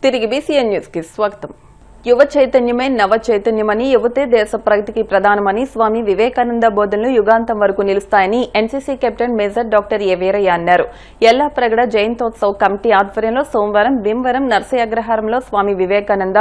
తిరిగి BCN news కి స్వాగతం. యువ చైతన్యమే నవ చైతన్యమని, యువతే దేశ ప్రగతికి ప్రధానమని, స్వామి వివేకానంద బోధనలు యుగాంతం వరకు నిలుస్తాయని NCC captain major doctor A Veerayya అన్నారు. ఎల్లాప్రగడ జయంతోత్సవ్ కమిటీ ఆధ్వర్యంలో సోమవారం భీమవరం నర్సయ్య అగ్రహారంలో స్వామి వివేకానంద,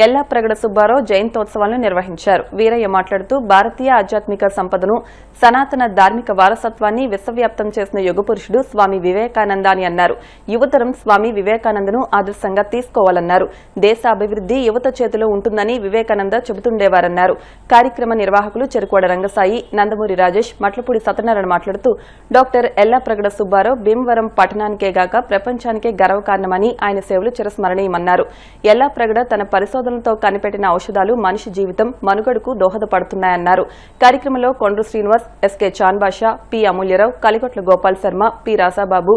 ఎల్లాప్రగడ సుబ్బారావు జయంతోత్సవాలను నిర్వహించారు. వీరయ్య మాట్లాడుతూ భారతీయ ఆధ్యాత్మిక సంపదను, సనాతన ధార్మిక వారసత్వాన్ని విశ్వవ్యాప్తం చేసిన యుగపురుషుడు స్వామి వివేకానంద అని అన్నారు. యువతరం స్వామి వివేకానందను ఆదర్శంగా తీసుకోవాలన్నారు. దేశ అభివృద్ధి యువత చేతిలో ఉంటుందని వివేకానంద చెబుతుండేవారన్నారు. కార్యక్రమ నిర్వాహకులు చెరుకోడ రంగసాయి, నందమూరి రాజేష్, మట్లపూడి సత్యనారాయణ మాట్లాడుతూ డాక్టర్ ఎల్లాప్రగడ సుబ్బారావు భీమవరం పట్టణానికే గాక ప్రపంచానికే గర్వకారణమని, ఆయన సేవలు చిరస్మరణీయమన్నారు. ఎల్లాప్రగడ తన పరిశోధనలతో కనిపెట్టిన ఔషధాలు మనిషి జీవితం మనుగడకు దోహదపడుతున్నాయన్నారు. కార్యక్రమంలో Kondru Srinivas, SK Chanbasha, P అమూల్యరావు, Kaligotla Gopal Sharma, P రాసాబాబు,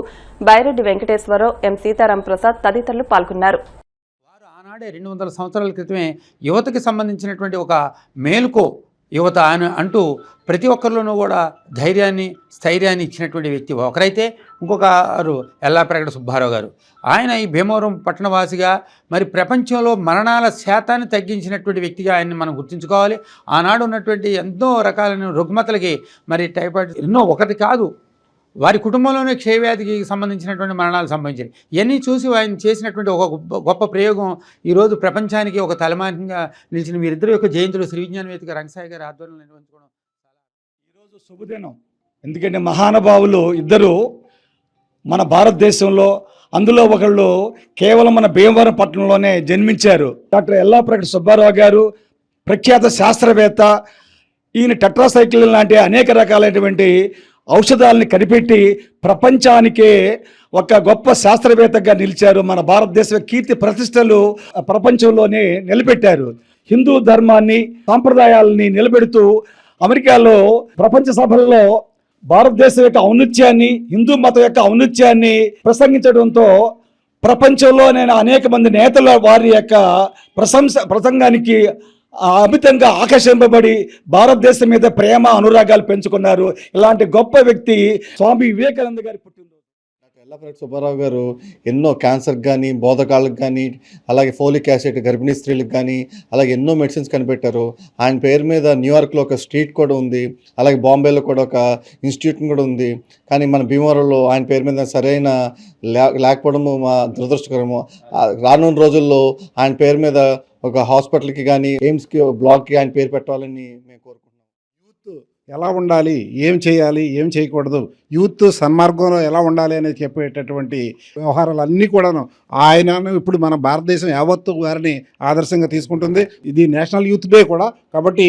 Byreddy Venkateswararao, ఎం సీతారాం ప్రసాద్ తదితరులు పాల్గొన్నారు. ఆనాడే 200 సంవత్సరాల క్రితమే యువతకి సంబంధించినటువంటి ఒక మేలుకో యువత అని అంటూ ప్రతి ఒక్కరిలోనూ కూడా ధైర్యాన్ని, స్థైర్యాన్ని ఇచ్చినటువంటి వ్యక్తి ఒకరైతే, ఇంకొకరు ఎల్లాప్రగడ సుబ్బారావు గారు. ఆయన ఈ భీమవరం పట్టణవాసిగా మరి ప్రపంచంలో మరణాల శాతాన్ని తగ్గించినటువంటి వ్యక్తిగా ఆయన్ని మనం గుర్తుంచుకోవాలి. ఆనాడు ఉన్నటువంటి ఎన్నో రకాలైన రుగ్మతలకి మరి టైఫాయిడ్ ఎన్నో ఒకటి కాదు, వారి కుటుంబంలోనే క్షయవ్యాధికి సంబంధించినటువంటి మరణాలు సంభవించాయి. ఇవన్నీ చూసి ఆయన చేసినటువంటి ఒక గొప్ప ప్రయోగం ఈరోజు ప్రపంచానికి ఒక తలమానికంగా నిలిచిన వీరిద్దరి యొక్క జయంతులు శ్రీ విజ్ఞానవేదిక రంగసాయి గారి ఆధ్వర్యంలో నిర్వహించుకోవడం ఈరోజు శుభదినం. ఎందుకంటే మహానుభావులు ఇద్దరు మన భారతదేశంలో, అందులో ఒకళ్ళు కేవలం మన భీమవరం పట్టణంలోనే జన్మించారు. డాక్టర్ ఎల్లాప్రగడ సుబ్బారావు గారు ప్రఖ్యాత శాస్త్రవేత్త. ఈయన టెట్రాసైక్లిన్ లాంటి అనేక రకాలైనటువంటి ఔషధాలని కనిపెట్టి ప్రపంచానికే ఒక గొప్ప శాస్త్రవేత్తగా నిలిచారు. మన భారతదేశ కీర్తి ప్రతిష్టలు ప్రపంచంలోనే నిలబెట్టారు. హిందూ ధర్మాన్ని, సాంప్రదాయాలని నిలబెడుతూ అమెరికాలో ప్రపంచ సభల్లో భారతదేశం యొక్క ఔన్నత్యాన్ని, హిందూ మతం యొక్క ఔన్నత్యాన్ని ప్రసంగించడంతో ప్రపంచంలో అనేక మంది నేతల వారి యొక్క ప్రసంగానికి అమితంగా ఆకర్షింపబడి భారతదేశం మీద ప్రేమ, అనురాగాలు పెంచుకున్నారు. ఇలాంటి గొప్ప వ్యక్తి స్వామి వివేకానంద గారి పుట్టినరోజు. డాక్టర్ ఎల్లాప్రగడ సుబ్బారావు గారు ఎన్నో క్యాన్సర్కి కానీ, బోధకాలకు కానీ, అలాగే ఫోలిక్ యాసిడ్ గర్భిణీ స్త్రీలకు కానీ, అలాగే ఎన్నో మెడిసిన్స్ కనిపెట్టారు. ఆయన పేరు మీద న్యూయార్క్లో ఒక స్ట్రీట్ కూడా ఉంది, అలాగే బాంబేలో కూడా ఒక ఇన్స్టిట్యూట్ కూడా ఉంది. కానీ మన భీమవరంలో ఆయన పేరు మీద సరైన లేకపోవడము మా దురదృష్టకరము. రానున్న రోజుల్లో ఆయన పేరు మీద ఒక హాస్పిటల్కి కానీ, ఎయిమ్స్కి, బ్లాక్కి ఆయన పేరు పెట్టాలని మేము కోరుకుంటున్నాం. యూత్ ఎలా ఉండాలి, ఏం చేయాలి, ఏం చేయకూడదు, యూత్ సన్మార్గంలో ఎలా ఉండాలి అనేది చెప్పేటటువంటి వ్యవహారాలు అన్నీ కూడాను ఆయన ఇప్పుడు మన భారతదేశం యావత్తు వారిని ఆదర్శంగా తీసుకుంటుంది. ఇది నేషనల్ యూత్ డే కూడా, కాబట్టి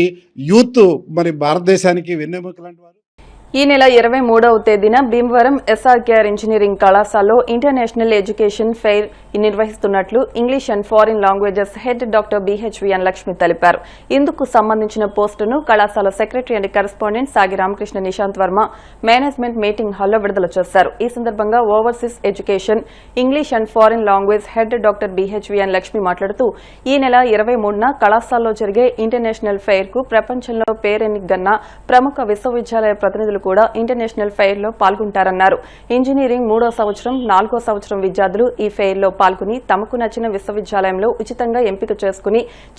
యూత్ మరి భారతదేశానికి వెన్నెముక లాంటి వారు. ఈ నెల 23వ తేదీన భీమవరం ఎస్ఆర్కేఆర్ ఇంజనీరింగ్ కళాశాలలో ఇంటర్నేషనల్ ఎడ్యుకేషన్ ఫెయిర్ నిర్వహిస్తున్నట్లు English and foreign languages head doctor BHVN Lakshmi తెలిపారు. ఇందుకు సంబంధించిన పోస్టును కళాశాల secretary and correspondent Sagi Ramakrishna Nishant Varma management meeting హాల్లో విడుదల చేశారు. ఈ సందర్భంగా overseas education, English and foreign language head doctor BHVN Lakshmi మాట్లాడుతూ ఈ నెల 23న కళాశాలలో జరిగే ఇంటర్నేషనల్ ఫెయిర్ కు ప్రపంచంలో పేరెన్నికగన్న ప్రముఖ విశ్వవిద్యాలయ ప్రతినిధులు కూడా ఇంటర్నేషనల్ ఫెయిర్ లో పాల్గొంటారన్నారు. ఇంజనీరింగ్ 3వ సంవత్సరం, 4వ సంవత్సరం విద్యార్థులు ఈ ఫెయిర్ లో పాల్గొని తమకు నచ్చిన విశ్వవిద్యాలయంలో ఉచితంగా ఎంపిక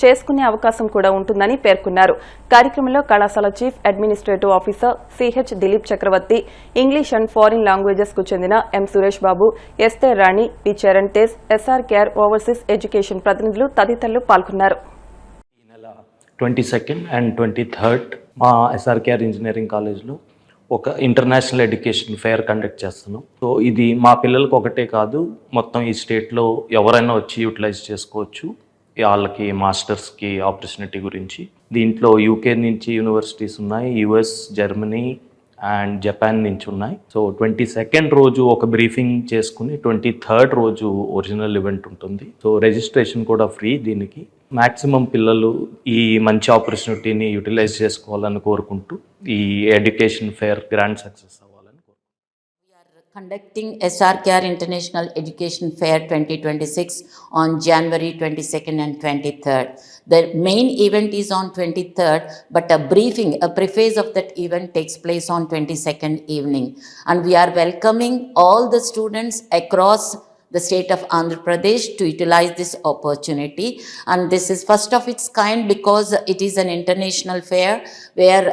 చేసుకునే అవకాశం కూడా ఉంటుందని పేర్కొన్నారు. కార్యక్రమంలో కళాశాల chief administrative officer CH Dilip Chakravarthi, English and foreign languages కు చెందిన M Suresh Babu, Esther Rani, P Charan Tej, SRKR overseas education ప్రతినిధులు తదితరులు పాల్గొన్నారు. 22nd and 23rd మా ఎస్ఆర్కేఆర్ ఇంజనీరింగ్ కాలేజ్లో ఒక ఇంటర్నేషనల్ ఎడ్యుకేషన్ ఫెయిర్ కండక్ట్ చేస్తున్నాం. సో ఇది మా పిల్లలకు ఒకటే కాదు, మొత్తం ఈ స్టేట్లో ఎవరైనా వచ్చి యూటిలైజ్ చేసుకోవచ్చు వాళ్ళకి మాస్టర్స్కి ఆపర్చునిటీ గురించి. దీంట్లో యూకే నుంచి యూనివర్సిటీస్ ఉన్నాయి, యుఎస్, జర్మనీ అండ్ జపాన్ నుంచి ఉన్నాయి. సో 22nd రోజు ఒక బ్రీఫింగ్ చేసుకుని 23rd రోజు ఒరిజినల్ ఈవెంట్ ఉంటుంది. సో రిజిస్ట్రేషన్ కూడా ఫ్రీ. దీనికి మ్యాక్సిమం పిల్లలు ఈ మంచి ఆపర్చునిటీని యూటిలైజ్ చేసుకోవాలని కోరుకుంటూ ఈ ఎడ్యుకేషన్ ఫెయిర్ గ్రాండ్ సక్సెస్ అవ్వాలని కోరుకుంటున్నాం. Conducting SRKR International Education Fair 2026 on January 22nd and 23rd. The main event is on 23rd, but a preface of that event takes place on 22nd evening. And we are welcoming all the students across the state of Andhra Pradesh to utilize this opportunity. And this is first of its kind because it is an international fair where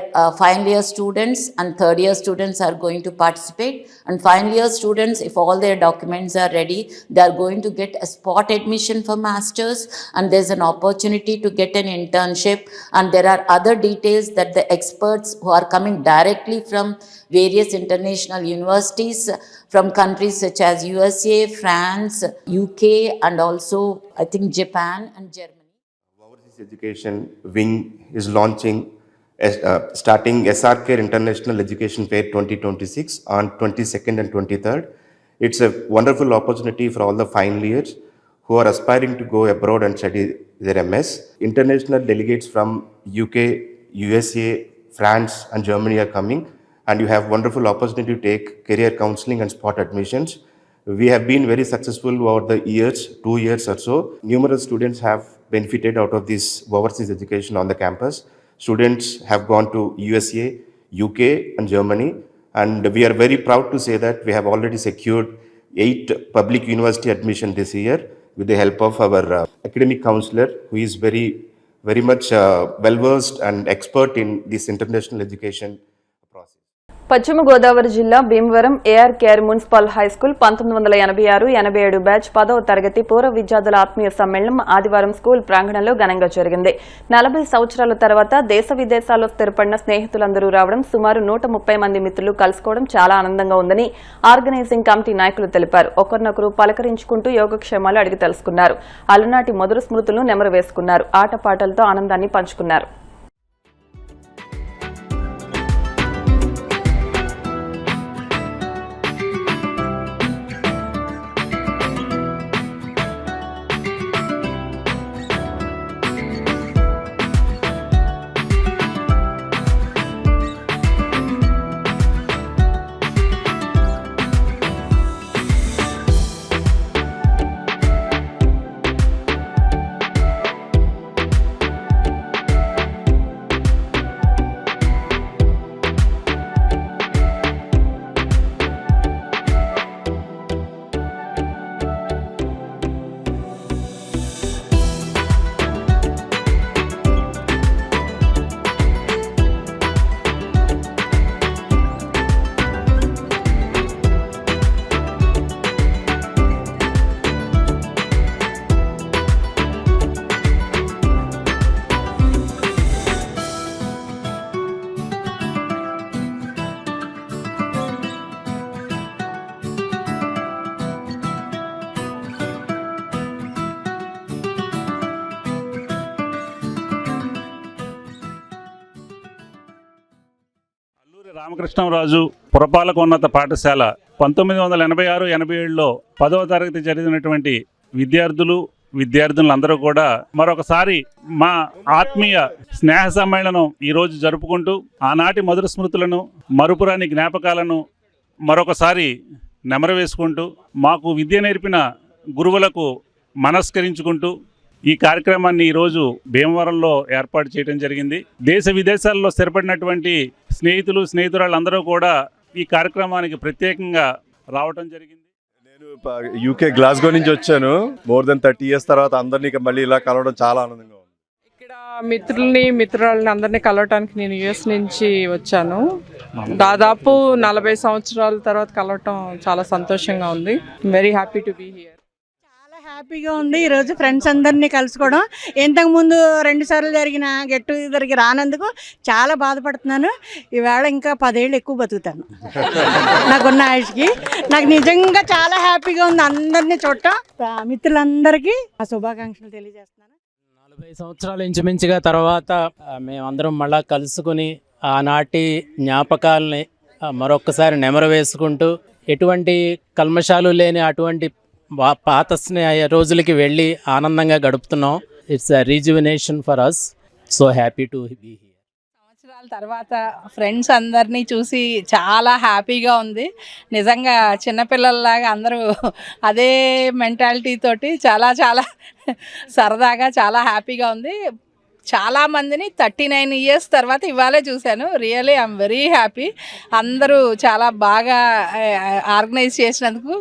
final year students and third year students are going to participate. And final year students, if all their documents are ready, they are going to get a spot admission for masters, and there's an opportunity to get an internship. And there are other details that the experts who are coming directly from various international universities from countries such as USA, France, UK, and also I think Japan and Germany. Overseas Education Wing is launching starting SRK International Education Fair 2026 on 22nd and 23rd. It's a wonderful opportunity for all the final years who are aspiring to go abroad and study their MS. International delegates from UK, USA, France and Germany are coming, and you have wonderful opportunity to take career counseling and spot admissions. We have been very successful over the years, 2 years or so. Numerous students have benefited out of this overseas education on the campus. Students have gone to USA, UK and Germany, and we are very proud to say that we have already secured 8 public university admission this year with the help of our academic counselor, who is very much well-versed and expert in this international education process. పశ్చిమ గోదావరి జిల్లా Bhimavaram ఏఆర్కేఆర్ municipal high school 1986-87 batch 10వ తరగతి పూర్వ విద్యార్థుల ఆత్మీయ సమ్మేళనం ఆదివారం school ప్రాంగణంలో ఘనంగా జరిగింది. 40 సంవత్సరాల తర్వాత దేశ విదేశాల్లో స్థిరపడిన స్నేహితులందరూ రావడం, సుమారు 130 మంది మిత్రులు కలుసుకోవడం చాలా ఆనందంగా ఉందని ఆర్గనైజింగ్ కమిటీ నాయకులు తెలిపారు. ఒకరినొకరు పలకరించుకుంటూ యోగక్షేమాలు అడిగి తెలుసుకున్నారు. అలనాటి మధుర స్మృతులను నెమరు వేసుకున్నారు. ఆటపాటలతో ఆనందాన్ని పంచుకున్నారు. రామకృష్ణరాజు పురపాలక ఉన్నత పాఠశాల 1986-87లో 10వ తరగతి చదివినటువంటి విద్యార్థులందరూ కూడా మరొకసారి మా ఆత్మీయ స్నేహ సమ్మేళనం ఈరోజు జరుపుకుంటూ ఆనాటి మధుర స్మృతులను, మరుపురాని జ్ఞాపకాలను మరొకసారి నెమరవేసుకుంటూ మాకు విద్య నేర్పిన గురువులకు మనస్కరించుకుంటూ ఈ కార్యక్రమాన్ని ఈరోజు భీమవరంలో ఏర్పాటు చేయడం జరిగింది. దేశ విదేశాల్లో స్థిరపడినటువంటి స్నేహితురాళ్ళందరూ కూడా ఈ కార్యక్రమానికి ప్రత్యేకంగా రావటం జరిగింది. నేను యూకే గ్లాస్గో నుంచి వచ్చాను. మోర్ దెన్ 30 years తర్వాత అందరినీ మళ్ళీ ఇలా కలవడం చాలా ఆనందంగా ఉంది. ఇక్కడ మిత్రురాళ్ళని అందరినీ కలవటానికి నేను యుఎస్ నుంచి వచ్చాను. దాదాపు 40 సంవత్సరాల తర్వాత కలవటం చాలా సంతోషంగా ఉంది. Very happy to be here. హ్యాపీగా ఉంది ఈరోజు ఫ్రెండ్స్ అందరినీ కలుసుకోవడం. ఇంతకుముందు 2 సార్లు జరిగిన గెట్ టుగెదర్కి రానందుకు చాలా బాధపడుతున్నాను. ఈవేళ ఇంకా 10 ఏళ్ళు ఎక్కువ బతుకుతాను నాకున్న ఆయుష్కి. నాకు నిజంగా చాలా హ్యాపీగా ఉంది అందరినీ చూడటం. మిత్రులందరికీ ఆ శుభాకాంక్షలు తెలియజేస్తున్నాను. 40 సంవత్సరాలు ఇంచుమించుగా తర్వాత మేమందరం మళ్ళా కలుసుకుని ఆనాటి జ్ఞాపకాలని మరొక్కసారి నెమరు వేసుకుంటూ ఎటువంటి కల్మషాలు లేని అటువంటి పాత రోజులకి వెళ్ళి ఆనందంగా గడుపుతున్నాం. It's a rejuvenation for us. So happy to be here. సంవత్సరాల తర్వాత ఫ్రెండ్స్ అందరినీ చూసి చాలా హ్యాపీగా ఉంది. నిజంగా చిన్నపిల్లల్లాగా అందరూ అదే మెంటాలిటీ తోటి చాలా చాలా సరదాగా చాలా హ్యాపీగా ఉంది. చాలామందిని 39 ఇయర్స్ తర్వాత ఇవాళే చూశాను. Really I'm very happy. అందరూ చాలా బాగా ఆర్గనైజ్ చేసినందుకు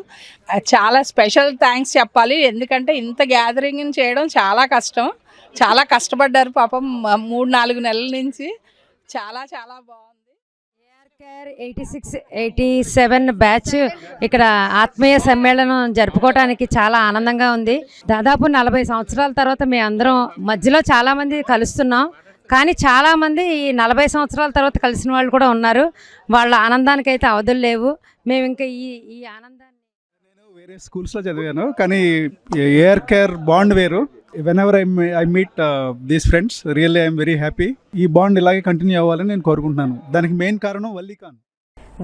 చాలా స్పెషల్ థ్యాంక్స్ చెప్పాలి. ఎందుకంటే ఇంత గ్యాదరింగ్ చేయడం చాలా కష్టం. చాలా కష్టపడ్డారు పాపం 3-4 నెలల నుంచి. చాలా చాలా బాగుంది. 86-87 బ్యాచ్ ఇక్కడ ఆత్మీయ సమ్మేళనం జరుపుకోవడానికి చాలా ఆనందంగా ఉంది. దాదాపు 40 సంవత్సరాల తర్వాత మేము అందరం మధ్యలో చాలామంది కలుస్తున్నాం. కానీ చాలామంది ఈ 40 సంవత్సరాల తర్వాత కలిసిన వాళ్ళు కూడా ఉన్నారు. వాళ్ళ ఆనందానికి అయితే అవధులు లేవు. మేము ఇంకా ఈ ఆనందాన్ని వేరే స్కూల్స్లో చదివాను, కానీ ఏఆర్ కేర్ బాండ్ వేరు. Whenever I meet these friends, really I'm very happy. ఈ బాండ్ ఇలాగే కంటిన్యూ అవ్వాలని నేను కోరుకుంటున్నాను. దానికి మెయిన్ కారణం వల్లిఖాన్.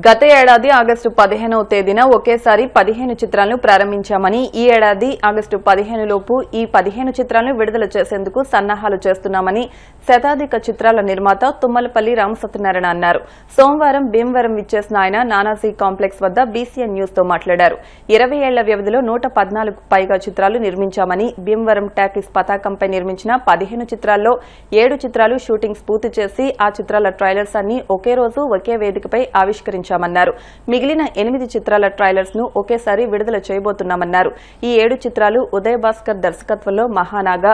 గత ఏడాది ఆగస్టు 15వ తేదీన ఒకేసారి 15 చిత్రాలను ప్రారంభించామని, ఈ ఏడాది ఆగస్టు 15 లోపు ఈ 15 చిత్రాలను విడుదల చేసేందుకు సన్నాహాలు చేస్తున్నామని శతాధిక చిత్రాల నిర్మాత తుమ్మలపల్లి రామసత్యనారాయణ అన్నారు. సోమవారం భీమవరం విచ్చేసిన ఆయన నానాజీ కాంప్లెక్స్ వద్ద బీసీఎన్ న్యూస్ తో మాట్లాడారు. 20 ఏళ్ల వ్యవధిలో 114కు పైగా చిత్రాలు నిర్మించామని, భీమవరం టాకీస్ పతాకంపై నిర్మించిన 15 చిత్రాల్లో 7 చిత్రాలు షూటింగ్స్ పూర్తి చేసి ఆ చిత్రాల ట్రైలర్స్ అన్ని ఒకే రోజు ఒకే వేదికపై ఆవిష్కరించామన్నారు. మిగిలిన 8 చిత్రాల ట్రైలర్స్ ను ఒకేసారి విడుదల చేయబోతున్నామన్నారు. ఈ 7 చిత్రాలు ఉదయ్ భాస్కర్ దర్శకత్వంలో మహానాగ,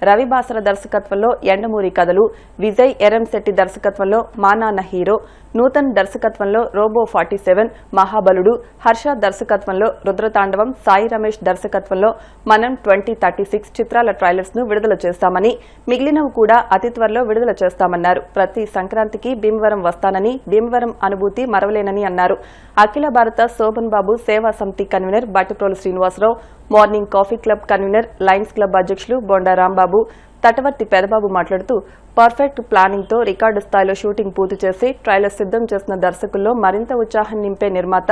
రవి బాసర దర్శకత్వంలో ఎండమూరి కథలు, విజయ్ ఎరంశెట్టి దర్శకత్వంలో మా నాన్న హీరో, నూతన్ దర్శకత్వంలో రోబో 47, మహాబలుడు, హర్ష దర్శకత్వంలో రుద్రతాండవం, సాయి రమేష్ దర్శకత్వంలో మనం 2036 చిత్రాల ట్రైలర్స్ ను విడుదల చేస్తామని, మిగిలినవి కూడా అతి త్వరలో విడుదల చేస్తామన్నారు. ప్రతి సంక్రాంతికి భీమవరం వస్తానని, భీమవరం అనుభూతి మరవలేనని అన్నారు. అఖిల భారత Shobhan Babu Seva Samiti convener Battiprolu Srinivasarao, morning coffee club convener, Lions club అధ్యక్షులు బొండా రాంబాబు, తటవర్తి పెదబాబు మాట్లాడుతూ పర్ఫెక్ట్ ప్లానింగ్ తో రికార్డు స్థాయిలో షూటింగ్ పూర్తి చేసి ట్రైలర్ సిద్దం చేసిన దర్శకుల్లో మరింత ఉత్సాహం నింపే నిర్మాత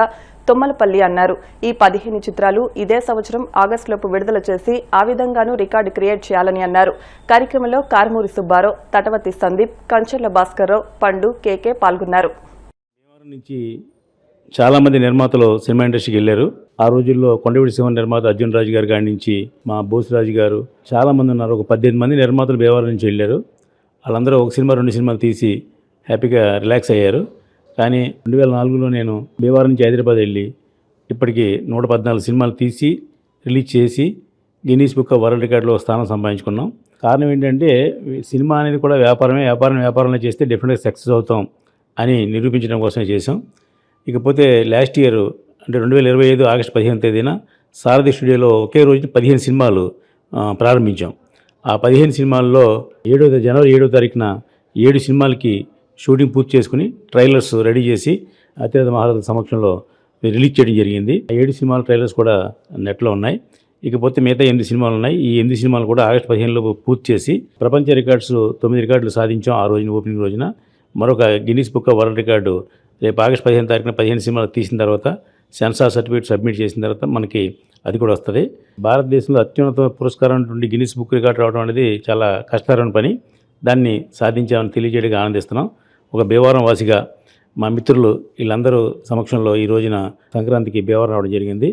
తుమ్మలపల్లి అన్నారు. ఈ 15 చిత్రాలు ఇదే సంవత్సరం ఆగస్టులోపు విడుదల చేసి ఆ విధంగానూ రికార్డు క్రియేట్ చేయాలని అన్నారు. కార్యక్రమంలో కారుమూరి సుబ్బారావు, తటవర్తి సందీప్, కంచెర్ల భాస్కర్రావు, పండు, కేకే పాల్గొన్నారు. నుంచి చాలామంది నిర్మాతలు సినిమా ఇండస్ట్రీకి వెళ్ళారు. ఆ రోజుల్లో కొండవీడి సినిమా నిర్మాత అర్జున్ రాజు గారి కాడి నుంచి మా బోసురాజు గారు చాలామంది ఉన్నారు. ఒక 18 మంది నిర్మాతలు భీమవరం నుంచి వెళ్ళారు. వాళ్ళందరూ ఒక సినిమా 2 సినిమాలు తీసి హ్యాపీగా రిలాక్స్ అయ్యారు. కానీ 2004లో నేను భీమవరం నుంచి హైదరాబాద్ వెళ్ళి ఇప్పటికీ 114 సినిమాలు తీసి రిలీజ్ చేసి గిన్నీస్ బుక్ ఆఫ్ వరల్డ్ రికార్డులో స్థానం సంపాదించుకున్నాం. కారణం ఏంటంటే సినిమా అనేది కూడా వ్యాపారంలో చేస్తే డెఫినెట్గా సక్సెస్ అవుతాం అని నిరూపించడం కోసమే చేసాం. ఇకపోతే లాస్ట్ ఇయర్ అంటే 2025 ఆగస్టు 15వ తేదీన సారథి స్టూడియోలో ఒకే రోజు 15 సినిమాలు ప్రారంభించాం. ఆ 15 సినిమాల్లో జనవరి 7వ తారీఖున 7 సినిమాలకి షూటింగ్ పూర్తి చేసుకుని ట్రైలర్స్ రెడీ చేసి అత్యధిక మహారాజుల సమక్షంలో రిలీజ్ చేయడం జరిగింది. 7 సినిమాల ట్రైలర్స్ కూడా నెట్లో ఉన్నాయి. ఇకపోతే మిగతా 8 సినిమాలు ఉన్నాయి. ఈ 8 సినిమాలు కూడా ఆగస్టు 15లో పూర్తి చేసి ప్రపంచ రికార్డ్స్ 9 రికార్డులు సాధించాం. ఆ రోజున ఓపెనింగ్ రోజున మరొక Guinness book of world record రేపు ఆగస్టు 15 తారీఖున 15 సినిమాలు తీసిన తర్వాత సెన్సార్ సర్టిఫికేట్ సబ్మిట్ చేసిన తర్వాత మనకి అది కూడా వస్తుంది. భారతదేశంలో అత్యున్నత పురస్కారం నుండి గిన్నీస్ బుక్ రికార్డు రావడం అనేది చాలా కష్టతరమైన పని. దాన్ని సాధించామని తెలియజేయడానికి ఆనందిస్తున్నాం. ఒక భీమవరం వాసిగా మా మిత్రులు వీళ్ళందరూ సమక్షంలో ఈ రోజున సంక్రాంతికి భీమవరం రావడం జరిగింది.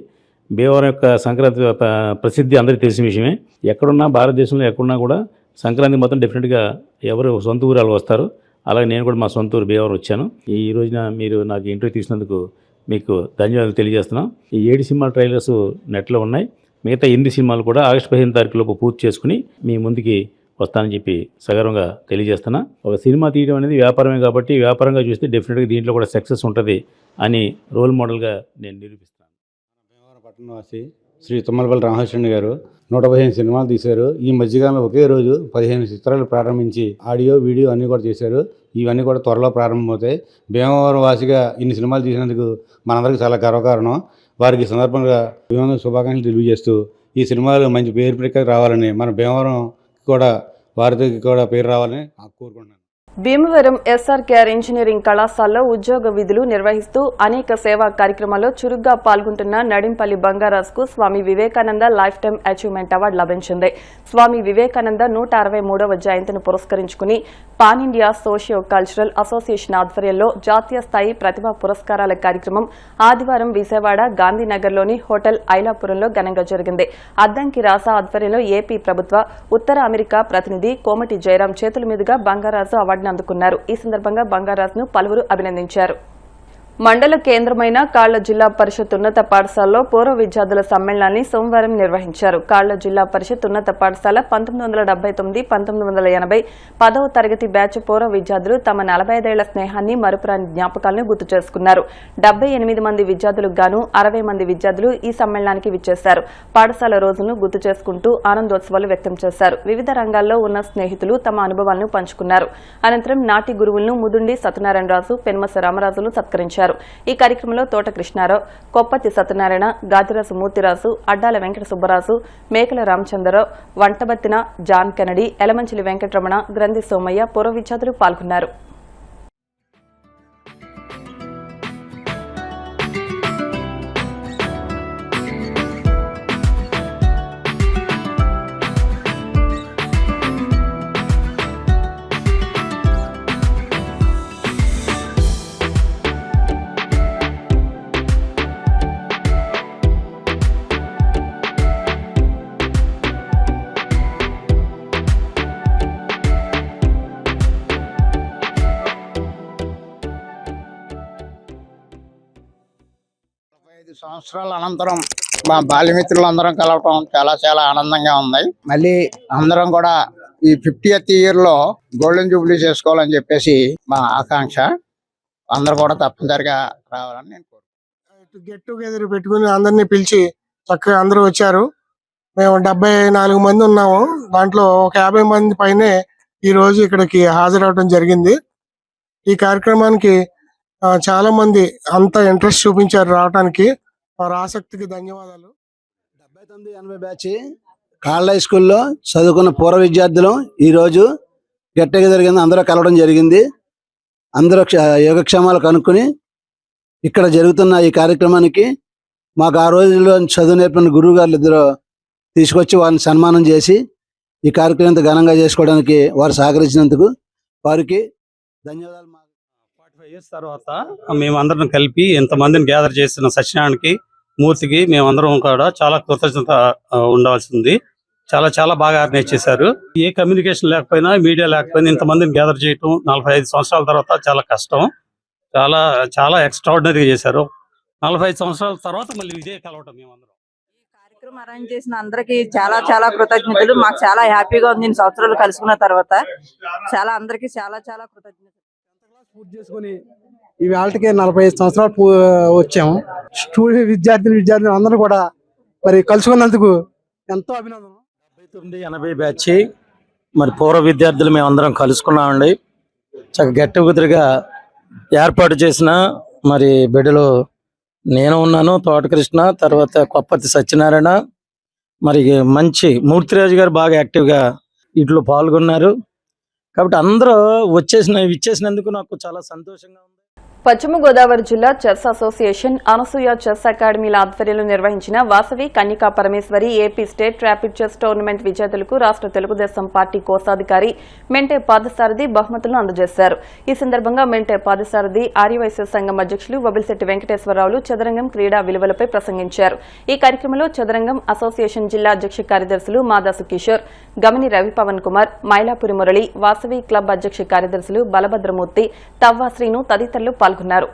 భీమవరం యొక్క సంక్రాంతి ప్రసిద్ధి అందరికీ తెలిసిన విషయమే. ఎక్కడున్నా భారతదేశంలో ఎక్కడున్నా కూడా సంక్రాంతి మొత్తం డెఫినెట్గా ఎవరు సొంత ఊరాలు వస్తారు. అలాగే నేను కూడా మా సొంత ఊరు భీమవరం వచ్చాను. ఈ రోజున మీరు నాకు ఇంటర్వ్యూ తీసినందుకు మీకు ధన్యవాదాలు తెలియజేస్తున్నాం. ఈ 7 సినిమాల ట్రైలర్స్ నెట్లో ఉన్నాయి. మిగతా 8 సినిమాలు కూడా ఆగస్టు 15 తారీఖులోపు పూర్తి చేసుకుని మీ ముందుకి వస్తానని చెప్పి సగర్వంగా తెలియజేస్తున్నా. ఒక సినిమా తీయడం అనేది వ్యాపారమే కాబట్టి వ్యాపారంగా చూస్తే డెఫినెట్గా దీంట్లో కూడా సక్సెస్ ఉంటుంది అని రోల్ మోడల్గా నేను నిరూపిస్తాను. భీమవరం పట్టణవాసి శ్రీ తుమ్మలపల్లి రామకృష్ణ గారు 115 సినిమాలు తీశారు. ఈ మధ్యకాలంలో ఒకే రోజు 15 చిత్రాలు ప్రారంభించి ఆడియో, వీడియో అన్నీ కూడా చేశారు. ఇవన్నీ కూడా త్వరలో ప్రారంభమవుతాయి. భీమవరం వాసిగా ఇన్ని సినిమాలు తీసినందుకు మనందరికీ చాలా గర్వకారణం. వారికి సందర్భంగా భీమవరం శుభాకాంక్షలు తెలియజేస్తూ ఈ సినిమాలు మంచి పేరు ప్రఖ్యాతి రావాలని, మన భీమవరం కూడా వారికి కూడా పేరు రావాలని కోరుకుంటున్నాను. భీమవరం ఎస్ఆర్కేఆర్ ఇంజనీరింగ్ కళాశాలలో ఉద్యోగ విధులు నిర్వహిస్తూ అనేక సేవా కార్యక్రమాల్లో చురుగ్గా పాల్గొంటున్న నడింపల్లి బంగారాజుకు Swami Vivekananda lifetime achievement award లభించింది. స్వామి వివేకానంద 163వ జయంతిని పురస్కరించుకుని pan India socio cultural association ఆధ్వర్యంలో జాతీయ స్థాయి ప్రతిభా పురస్కారాల కార్యక్రమం ఆదివారం విజయవాడ గాంధీనగర్లోని హోటల్ ఐలాపురంలో ఘనంగా జరిగింది. అద్దంకి రాసా ఆధ్వర్యంలో ఏపీ ప్రభుత్వ ఉత్తర అమెరికా ప్రతినిధి కోమటి జయరాం చేతుల మీదుగా బంగారాజు అవార్డు అందుకున్నారు. ఈ సందర్భంగా బంగారాజును పలువురు అభినందించారు. మండల కేంద్రమైన కాళ్ల జిల్లా పరిషత్ ఉన్నత పాఠశాలలో పూర్వ విద్యార్థుల సమ్మేళనాన్ని సోమవారం నిర్వహించారు. కాళ్ల జిల్లా పరిషత్ ఉన్నత పాఠశాల 1979-1980 10వ తరగతి బ్యాచ్ పూర్వ విద్యార్థులు తమ 45 ఏళ్ల స్నేహాన్ని మరుపురాని జ్ఞాపకాలను గుర్తు చేసుకున్నారు. 78 మంది విద్యార్థులకు గాను 60 మంది విద్యార్థులు ఈ సమ్మేళనానికి విచ్చేశారు. పాఠశాల రోజులను గుర్తు చేసుకుంటూ ఆనందోత్సవాలు వ్యక్తం చేశారు. వివిధ రంగాల్లో ఉన్న స్నేహితులు తమ అనుభవాలను పంచుకున్నారు. అనంతరం నాటి గురువులను ముదుండి సత్యనారాయణరాజు, పెన్మస రామరాజులు సత్కరించారు. ఈ కార్యక్రమంలో తోట కృష్ణారావు, కొప్పతి సత్యనారాయణ, గాదిరాజు మూర్తిరాజు, అడ్డాల వెంకట సుబ్బరాజు, మేకల రామచంద్రరావు, వంటబత్తిన జాన్ కెనడి, ఎలమంచిలి వెంకటరమణ, గ్రంథి సోమయ్య పూర్వ విద్యార్థులు పాల్గొన్నారు. సంవత్సరాల అనంతరం మా బాల్యమిత్రులందరం కలవటం చాలా ఆనందంగా ఉంది. మళ్ళీ అందరం కూడా ఈ 50th ఇయర్ లో గోల్డెన్ జూబ్లీ చేసుకోవాలని చెప్పేసి మా ఆకాంక్ష. అందరూ కూడా తప్పనిసరిగా రావాలని నేను కోరుకుంటున్నాను. గెట్ టుగెదర్ పెట్టుకుని అందరినీ పిలిచి చక్కగా అందరూ వచ్చారు. మేము 74 మంది ఉన్నాము. దాంట్లో ఒక 50 మంది పైనే ఈ రోజు ఇక్కడికి హాజరవడం జరిగింది. ఈ కార్యక్రమానికి చాలా మంది అంత ఇంట్రెస్ట్ చూపించారు రావడానికి. వారి ఆసక్తికి ధన్యవాదాలు. 79-80 బ్యాచ్ కాళ్ళ హై స్కూల్లో చదువుకున్న పూర్వ విద్యార్థులు ఈరోజు గెట్ టుగెదర్ కింద అందరూ కలవడం జరిగింది. అందరూ యోగక్షేమాలు కనుక్కొని ఇక్కడ జరుగుతున్న ఈ కార్యక్రమానికి మాకు ఆ రోజుల్లో చదువు నేర్పిన గురువు గారు ఇద్దరు తీసుకొచ్చి వారిని సన్మానం చేసి ఈ కార్యక్రమం ఘనంగా చేసుకోవడానికి వారు సహకరించినందుకు వారికి ధన్యవాదాలు. 45 years తర్వాత మేమందరం కలిపి ఇంతమందిని గ్యాదర్ చేసిన సత్యనారాయణకి, మూర్తికి మేమందరం కూడా చాలా కృతజ్ఞత ఉండాల్సింది. చాలా బాగా ఆర్గనైజ్ చేశారు. ఏ కమ్యూనికేషన్ లేకపోయినా, మీడియా లేకపోయినా ఇంతమందిని గ్యాదర్ చేయటం 45 సంవత్సరాల తర్వాత చాలా కష్టం. చాలా ఎక్స్ట్రాడినరీగా చేశారు. 45 సంవత్సరాల తర్వాత మళ్ళీ ఇదే కలవటం మేమందరం. కార్యక్రమం అరేంజ్ చేసిన అందరికి చాలా కృతజ్ఞతలు. మాకు చాలా హ్యాపీగా ఉంది ఇన్ని సంవత్సరాలు కలుసుకున్న తర్వాత. అందరికి చాలా కృతజ్ఞతలు. పూర్తి చేసుకుని ఈ వేళకి 45 సంవత్సరాలు వచ్చాము. విద్యార్థులు అందరూ కూడా మరి కలుసుకున్నందుకు ఎంతో అభినందన. 79-80 బ్యాచ్ మరి పూర్వ విద్యార్థులు మేమందరం కలుసుకున్నామండి. చక్కగా గెట్ టుగెదర్గా ఏర్పాటు చేసిన మరి బిడ్డలు నేను ఉన్నాను, తోటకృష్ణ, తర్వాత కొప్పతి సత్యనారాయణ, మరి మంచి మూర్తిరాజు గారు బాగా యాక్టివ్గా వీటిలో పాల్గొన్నారు. కాబట్టి అందరూ ఇచ్చేసినందుకు నాకు చాలా సంతోషంగా ఉంది. పశ్చిమ గోదావరి జిల్లా చెస్ అసోసియేషన్, అనసూయ చెస్ అకాడమీల ఆధ్వర్యంలో నిర్వహించిన Vasavi Kanyaka Parameswari AP state rapid chess tournament విజేతలకు రాష్ట్ర తెలుగుదేశం పార్టీ కోశాధికారి మెంటే పాదసారథి బహుమతులను అందజేశారు. ఈ సందర్భంగా మెంటే పాదసారథి ఆర్యవైశ్య సంఘం అధ్యక్షులు వబిలిశెట్టి వెంకటేశ్వరరావులు చదరంగం క్రీడా విలువలపై ప్రసంగించారు. ఈ కార్యక్రమంలో చదరంగం అసోసియేషన్ జిల్లా అధ్యక్ష కార్యదర్శులు మాదాసు కిషోర్, గమని రవిపవన్ కుమార్, మైలాపురి మురళి, వాసవి క్లబ్ అధ్యక్ష కార్యదర్శులు బలభద్రమూర్తి, తవ్వా శ్రీను తదితరులు పాల్గొన్నారు.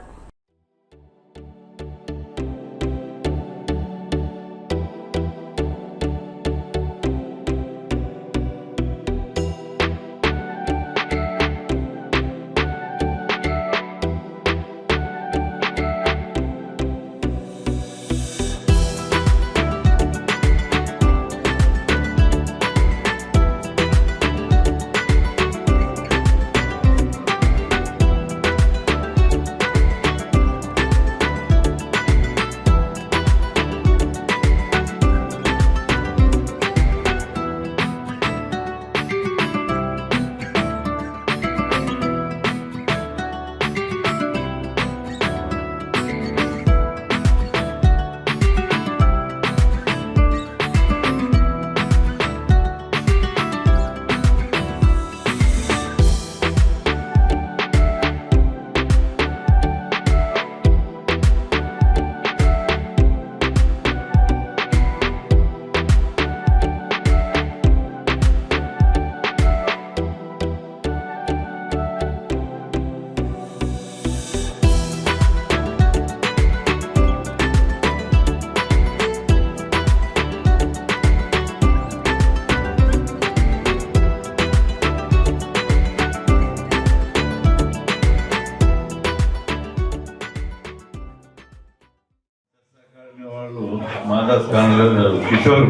రామదాస్ కిషోర్.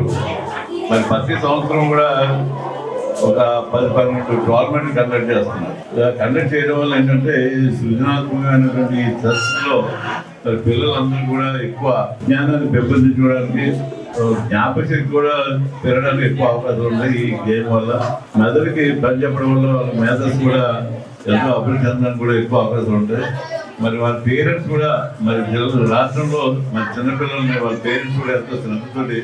మరి ప్రతి సంవత్సరం కూడా ఒక 10-12 టోర్నమెంట్ కండక్ట్ చేస్తున్నారు. కండక్ట్ చేయడం వల్ల ఏంటంటే సృజనాత్మకమైనటువంటి ఈ చెస్లో మరి పిల్లలందరూ కూడా ఎక్కువ జ్ఞానాన్ని పెంపొందించుకోవడానికి, జ్ఞాపకశక్తి కూడా పెరగడానికి ఎక్కువ అవకాశం ఉంటాయి ఈ గేమ్ వల్ల. మెదడుకి పని చెప్పడం వల్ల వాళ్ళ మేధస్సు కూడా ఎంతో అభివృద్ధి చెందడానికి కూడా ఎక్కువ అవకాశం ఉంటాయి. మరి వాళ్ళ పేరెంట్స్ కూడా మరి పిల్లలు రాష్ట్రంలో మరి చిన్నపిల్లల్ని వాళ్ళ పేరెంట్స్ కూడా ఎంతో శ్రద్ధతోటి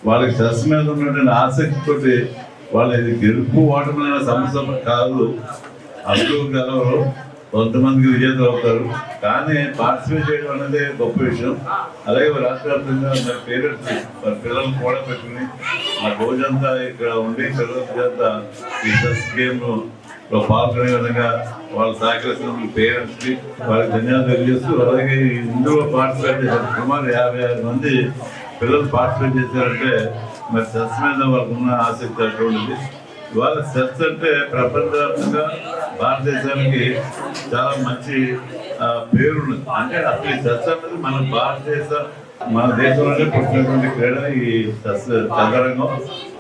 వాళ్ళకి చెస్ మీద ఉన్నటువంటి ఆసక్తితోటి వాళ్ళు ఇది గెలుపు ఓటమైన సమస్య కాదు, అందరూ గెలవరు, కొంతమందికి విజేతలు అవుతారు. కానీ పార్టిసిపేట్ చేయడం అనేది గొప్ప విషయం. అలాగే రాష్ట్ర వ్యాప్తంగా మరి పేరెంట్స్ మరి పిల్లలు కూడా పెట్టుకుని ఆ రోజంతా ఇక్కడ ఉండి పిల్లల చేత ఈ చెస్ గేమ్ పాల్గొనే విధంగా వాళ్ళు సహకరిస్తున్న పేరెంట్స్కి వాళ్ళకి ధన్యవాదాలు తెలియజేస్తూ, అలాగే ఇందులో పార్టిసిపేట్ చేశారు సుమారు 56 మంది పిల్లలు పార్టిసిపేట్ చేశారంటే మరి చెస్ మీద వాళ్ళకు ఉన్న ఆసక్తి అటువంటిది. ఇవాళ చెస్ అంటే ప్రపంచవ్యాప్తంగా భారతదేశానికి చాలా మంచి పేరున్నది. అంటే అసలు ఈ చెస్ అనేది మన దేశంలోనే పుట్టినటువంటి క్రీడ ఈ చెస్ చదరంగం.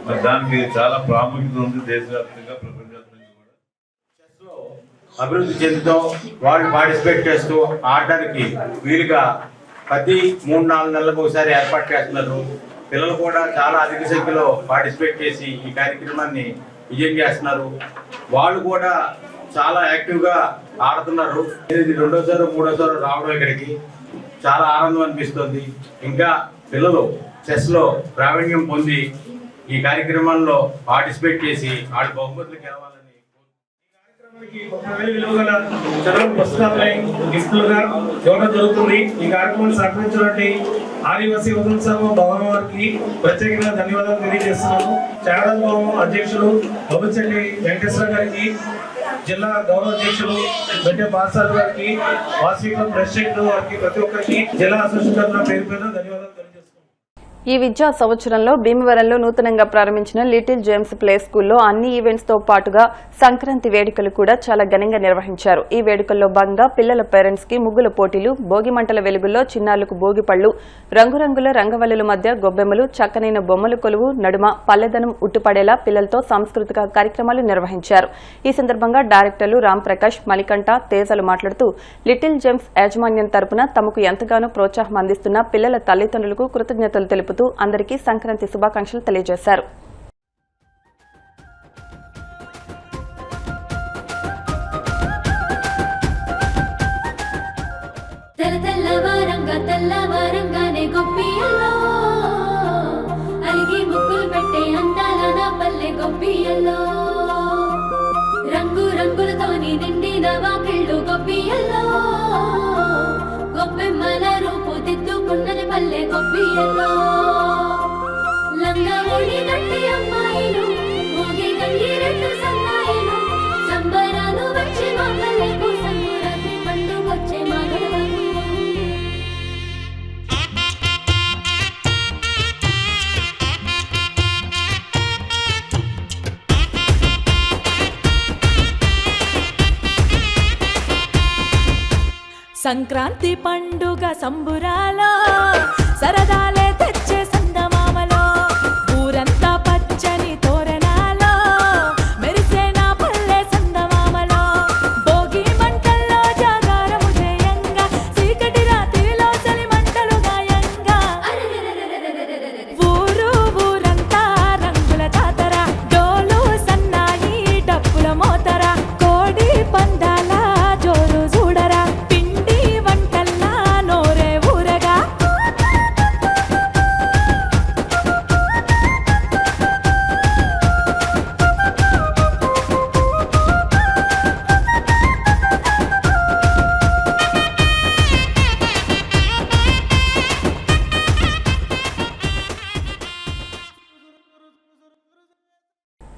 మరి దానికి చాలా ప్రాముఖ్యత ఉంది దేశవ్యాప్తంగా, ప్రపంచవ్యాప్తంగా కూడా. చెస్లో అభివృద్ధి చెందుతూ వాళ్ళు పార్టిసిపేట్ చేస్తూ ఆడడానికి వీలుగా ప్రతి 3-4 నెలలకు ఒకసారి ఏర్పాటు చేస్తున్నారు. పిల్లలు కూడా చాలా అధిక సంఖ్యలో పార్టిసిపేట్ చేసి ఈ కార్యక్రమాన్ని విజయం చేస్తున్నారు. వాళ్ళు కూడా చాలా యాక్టివ్గా ఆడుతున్నారు. ఇది 2వ, 3వ రావడం ఇక్కడికి చాలా ఆనందం అనిపిస్తుంది. ఇంకా పిల్లలు చెస్లో ప్రావీణ్యం పొంది ఈ కార్యక్రమంలో పార్టిసిపేట్ చేసి వాళ్ళు బహుమతులు గెలవాలని. ఈ కార్యక్రమానికి 30,000 విలువ గల చదువు పుస్తకాలపై గిఫ్ట్లుగా ఇవ్వడం జరుగుతుంది. ఈ కార్యక్రమాన్ని సహకరించినటువంటి ఆదివాసీ యువజన సంఘం భవన్ వారికి ప్రత్యేకంగా ధన్యవాదాలు తెలియజేస్తున్నాము. చారల్ భవన్ అధ్యక్షులు బొబ్బచెట్టి వెంకటేశ్వర గారికి, జిల్లా గౌరవ అధ్యక్షులు బెట్టే బాసార్ గారికి, వాసీకుల ప్రెసిడెంట్ వారికి, ప్రతి ఒక్కరికి జిల్లా అసోసియేషన్ పేరు పేరున ధన్యవాదాలు తెలియజేస్తున్నాము. ఈ విద్యా సంవత్సరంలో భీమవరంలో నూతనంగా ప్రారంభించిన లిటిల్ జేమ్స్ ప్లే స్కూల్లో అన్ని ఈవెంట్స్ తో పాటుగా సంక్రాంతి వేడుకలు కూడా చాలా ఘనంగా నిర్వహించారు. ఈ వేడుకల్లో భాగంగా పిల్లల పేరెంట్స్ కి ముగ్గుల పోటీలు, భోగి మంటల వెలుగుల్లో చిన్నారులకు భోగి పళ్లు, రంగురంగుల రంగవల్లుల మధ్య గొబ్బెమ్మలు, చక్కనైన బొమ్మల కొలువు నడుమ పల్లెదనం ఉట్టిపడేలా పిల్లలతో సాంస్కృతిక కార్యక్రమాలు నిర్వహించారు. ఈ సందర్భంగా డైరెక్టర్లు రామ్ ప్రకాష్, మణికంఠ, తేజలు మాట్లాడుతూ లిటిల్ జేమ్స్ యాజమాన్యం తరపున తమకు ఎంతగానో ప్రోత్సాహం అందిస్తున్న పిల్లల తల్లిదండ్రులకు కృతజ్ఞతలు తెలుపుతూ అందరికీ సంక్రాంతి శుభాకాంక్షలు తెలియజేశారు. తెల్లవారంగానే గొప్పియల్లో అలిగి ముగ్గులు పెట్టే అందాల నా పల్లె గొప్పియల్లో, రంగు రంగులతోని నిండిన వాకిళ్ళు గొప్పియల్లో, గొప్పెమ్మల రూపు దిద్దుకున్నది పల్లె గొప్పియల్లో, లంగా ఓడి గట్టి అమ్మాయిలు ఊగి గంగిరెట్టు సన్నాయిలు, సంబరాలు వచ్చే మా పల్లెకు సంక్రాంతి పండుగొచ్చే మా గడవకు. సంక్రాంతి పండుగ సంబురాలో సరదాలే తెచ్చే సందమామలో, ఊరంతా పచ్చని తోరణాలో మెరిసే నా పల్లె సందమామలో, భోగి మంటల్లో జాగారము చేయంగా చీకటి రాత్రిలో చలి మంటలు గాయంగా, ఊరంతా రంగుల జాతర, డోలు సన్నాయి డప్పుల మోతర, కోడి పందాల జోరు చూడరా, పిండి వంటల్లా నోరే ఊరగా,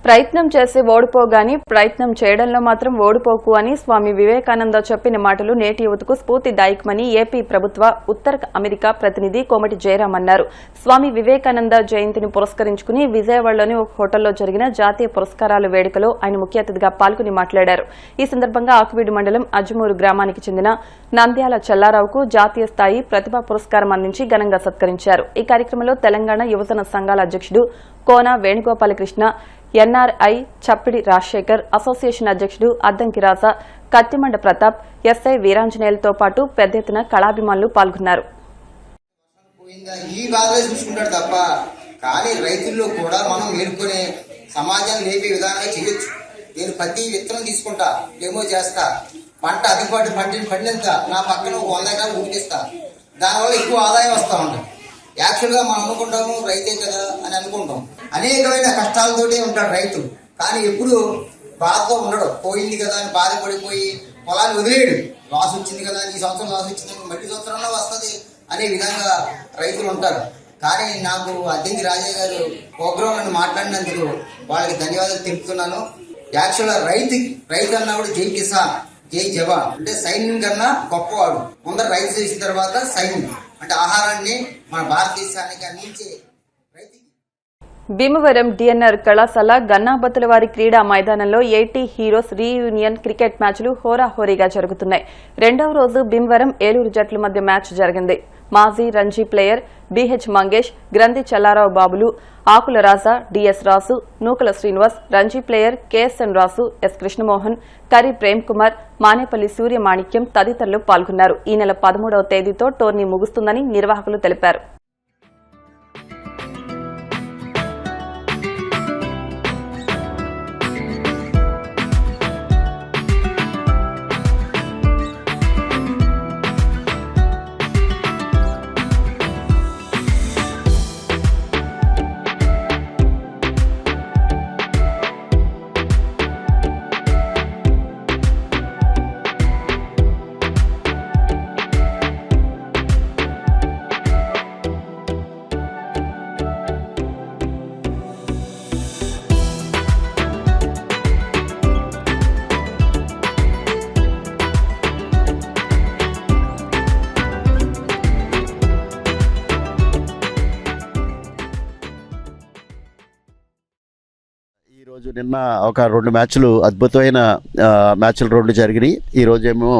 ప్రయత్నం చేసి ఓడిపోగాని ప్రయత్నం చేయడంలో మాత్రం ఓడిపోకు అని స్వామి వివేకానంద చెప్పిన మాటలు నేటి యువతకు స్ఫూర్తిదాయకమని ఏపీ ప్రభుత్వ ఉత్తర అమెరికా ప్రతినిధి కోమటి జయరాం అన్నారు. స్వామి వివేకానంద జయంతిని పురస్కరించుకుని విజయవాడలోని ఒక హోటల్లో జరిగిన జాతీయ పురస్కారాల వేడుకలో ఆయన ముఖ్య అతిథిగా పాల్గొని మాట్లాడారు. ఈ సందర్భంగా ఆకువీడు మండలం అజ్జమూరు గ్రామానికి చెందిన నంద్యాల చల్లారావుకు జాతీయ స్థాయి ప్రతిభా పురస్కారం అందించి ఘనంగా సత్కరించారు. ఈ కార్యక్రమంలో తెలంగాణ యువజన సంఘాల అధ్యక్షుడు కోన వేణుగోపాలకృష్ణ, ఎన్ఆర్ఐ చప్పిడి రాజశేఖర్, అసోసియేషన్ అధ్యక్షుడు అద్దంకి రాజా, కత్తిమండ ప్రతాప్, ఎస్ఐ వీరాంజనేయులతో పాటు పెద్ద ఎత్తున కళాభిమానులు పాల్గొన్నారు. ఈ బాధలో చూసుకుంటాడు తప్ప కానీ రైతుల్లో కూడా మనం మేలుకొని సమాజాన్ని లేపే విధానంగా చేయొచ్చు. నేను ప్రతి విత్తనం తీసుకుంటా, డెమో చేస్తా, పంట అదిపాటు పండినంత నా పక్కన 100 ఎకరాలు ఊపిస్తా, దానివల్ల ఎక్కువ ఆదాయం వస్తూ ఉంటుంది. యాక్చువల్గా మనం అనుకుంటాము రైతే కదా అని అనుకుంటాం. అనేకమైన కష్టాలతోనే ఉంటాడు రైతు, కానీ ఎప్పుడు బాధతో ఉండడు. పోయింది కదా అని బాధపడిపోయి పొలాన్ని వదిలేడు. లాస్ వచ్చింది కదా ఈ సంవత్సరం లాస్ వచ్చింది మళ్ళీ సంవత్సరంలో వస్తుంది అనే విధంగా రైతులు ఉంటారు. కానీ నాకు అద్దంకి రాజయ్య గారు ప్రోగ్రాం అని మాట్లాడినందుకు వాళ్ళకి ధన్యవాదాలు తెలుపుతున్నాను. యాక్చువల్గా రైతు అన్నప్పుడు జై కిసాన్ జై జవాన్ అంటే సైన్యం కన్నా గొప్పవాడు. ముందర రైతు చేసిన తర్వాత సైన్యం అంటే ఆహారాన్ని మన భారతదేశానికి అందించే రైతు. భీమవరం డిఎన్ఆర్ కళాశాల గన్నాబత్తులవారి క్రీడా మైదానంలో 80 హీరోస్ రీయూనియన్ క్రికెట్ మ్యాచ్లు హోరాహోరీగా జరుగుతున్నాయి. రెండవ రోజు భీమవరం ఏలూరు జట్ల మధ్య మ్యాచ్ జరిగింది. మాజీ రంజీ ప్లేయర్ బిహెచ్ మంగేష్, గ్రంథి చల్లారావు బాబులు, ఆకుల రాజా, డిఎస్ రాసు, నూకల శ్రీనివాస్, రంజీ ప్లేయర్ కెఎస్ఎన్ రాసు, ఎస్ కృష్ణమోహన్, కరి ప్రేమ్ కుమార్, మానేపల్లి సూర్యమాణిక్యం తదితరులు పాల్గొన్నారు. ఈ నెల 13వ తేదీతో టోర్నీ ముగుస్తుందని నిర్వాహకులు తెలిపారు. ఈరోజు నిన్న ఒక 2 మ్యాచ్లు అద్భుతమైన మ్యాచ్లు 2 జరిగినాయి. ఈరోజేమో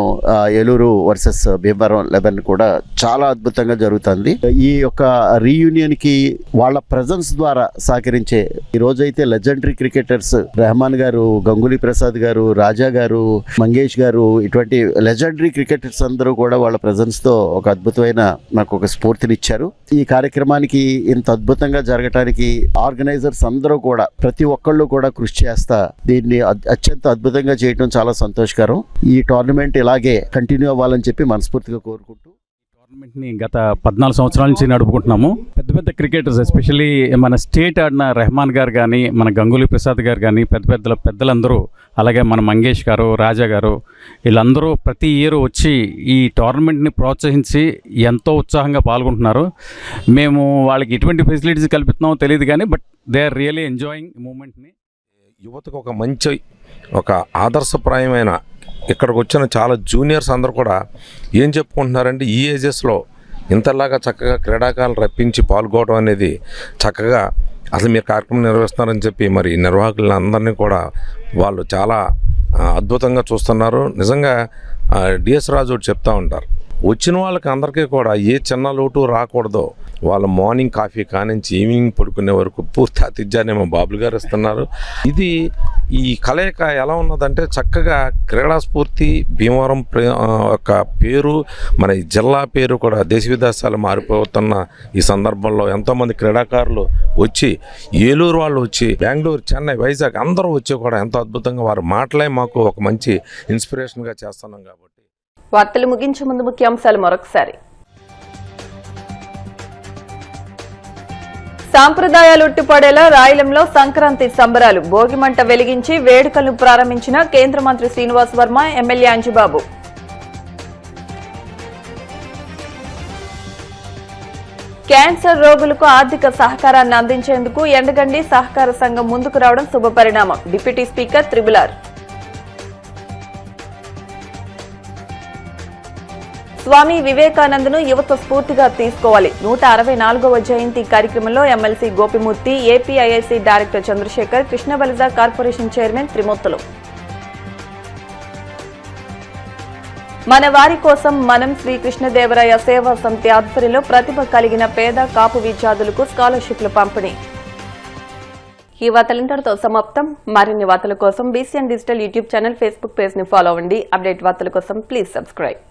ఏలూరు వర్సెస్ భీమవరం 11 కూడా చాలా అద్భుతంగా జరుగుతుంది. ఈ యొక్క రీయూనియన్కి వాళ్ళ ప్రజెన్స్ ద్వారా సహకరించే ఈరోజైతే లెజెండరీ క్రికెటర్స్ రెహమాన్ గారు, గంగూలీ ప్రసాద్ గారు, రాజా గారు, మంగేష్ గారు ఇటువంటి లెజెండరీ క్రికెటర్స్ అందరూ కూడా వాళ్ళ ప్రజెన్స్తో ఒక అద్భుతమైన నాకు ఒక స్ఫూర్తినిచ్చారు. ఈ కార్యక్రమానికి ఇంత అద్భుతంగా జరగటానికి ఆర్గనైజర్స్ అందరూ కూడా ప్రతి ఒక్కళ్ళు కూడా కృషి చేస్తా దీన్ని అత్యంత అద్భుతంగా చేయడం చాలా సంతోషకరం. ఈ టోర్నమెంట్ ఇలాగే కంటిన్యూ అవ్వాలని చెప్పి మనస్ఫూర్తిగా కోరుకుంటూ టోర్నమెంట్ని గత 14 సంవత్సరాల నుంచి నడుపుకుంటున్నాము. పెద్ద పెద్ద క్రికెటర్స్ ఎస్పెషల్లీ మన స్టేట్ ఆడిన రెహమాన్ గారు కానీ, మన గంగూలీ ప్రసాద్ గారు కానీ, పెద్దలందరూ, అలాగే మన మంగేష్ గారు, రాజా గారు, వీళ్ళందరూ ప్రతి ఇయర్ వచ్చి ఈ టోర్నమెంట్ని ప్రోత్సహించి ఎంతో ఉత్సాహంగా పాల్గొంటున్నారు. మేము వాళ్ళకి ఎటువంటి ఫెసిలిటీస్ కల్పిస్తున్నామో తెలియదు కానీ but they are really enjoying మూమెంట్ని. యువతకు ఒక మంచి ఒక ఆదర్శప్రాయమైన ఇక్కడికి వచ్చిన చాలా జూనియర్స్ అందరూ కూడా ఏం చెప్పుకుంటున్నారంటే ఈ ఏజెస్లో ఇంతలాగా చక్కగా క్రీడాకారులు రప్పించి పాల్గొనడం అనేది చక్కగా అసలు మీరు కార్యక్రమం నిర్వహిస్తున్నారని చెప్పి మరి నిర్వాహకులందరినీ కూడా వాళ్ళు చాలా అద్భుతంగా చూస్తున్నారు. నిజంగా డిఎస్ రాజు చెప్తూ ఉంటారు, వచ్చిన వాళ్ళకి అందరికీ కూడా ఏ చిన్న లోటు రాకూడదు. వాళ్ళ మార్నింగ్ కాఫీ కానించి ఈవినింగ్ పడుకునే వరకు పూర్తి ఆతిథ్యాన్ని మా బాబులు గారు ఇస్తున్నారు. ఇది ఈ కలయిక ఎలా ఉన్నదంటే చక్కగా క్రీడా స్ఫూర్తి భీమవరం యొక్క పేరు, మన ఈ జిల్లా పేరు కూడా దేశ విదేశాలు మారిపోతున్న ఈ సందర్భంలో ఎంతోమంది క్రీడాకారులు వచ్చి, ఏలూరు వాళ్ళు వచ్చి, బెంగళూరు, చెన్నై, వైజాగ్ అందరూ వచ్చి కూడా ఎంతో అద్భుతంగా వారు మాటలే మాకు ఒక మంచి ఇన్స్పిరేషన్గా చేస్తున్నాం. కాబట్టి వార్తలు ముగించే ముందు ముఖ్యాంశాలు మరొకసారి. సాంప్రదాయాలు ఉట్టిపడేలా రాయలంలో సంక్రాంతి సంబరాలు, భోగిమంట వెలిగించి వేడుకలను ప్రారంభించిన కేంద్ర మంత్రి శ్రీనివాస్ వర్మ, ఎమ్మెల్యే అంజిబాబు. క్యాన్సర్ రోగులకు ఆర్థిక సహకారాన్ని అందించేందుకు ఎండగండి సహకార సంఘం ముందుకు రావడం శుభపరిణామం. Deputy speaker త్రిబులార్. స్వామి వివేకానందను యువత స్ఫూర్తిగా తీసుకోవాలి. 164వ జయంతి కార్యక్రమంలో MLC Gopimurthy, APIIC director Chandrashekar, Krishnabalija corporation chairman Trimurthulu. మన వారి కోసం మనం శ్రీకృష్ణదేవరాయ సేవా సమితి ఆధ్వర్యంలో ప్రతిభ కలిగిన పేద కాపు విద్యార్థులకు స్కాలర్షిప్లు పంపిణీ. ఈ వార్తలంతటితో సమాప్తం. మరిన్ని వార్తల కోసం BCN digital YouTube channel, Facebook page ని ఫాలో అవ్వండి. అప్డేట్ వార్తల కోసం ప్లీజ్ సబ్స్క్రైబ్.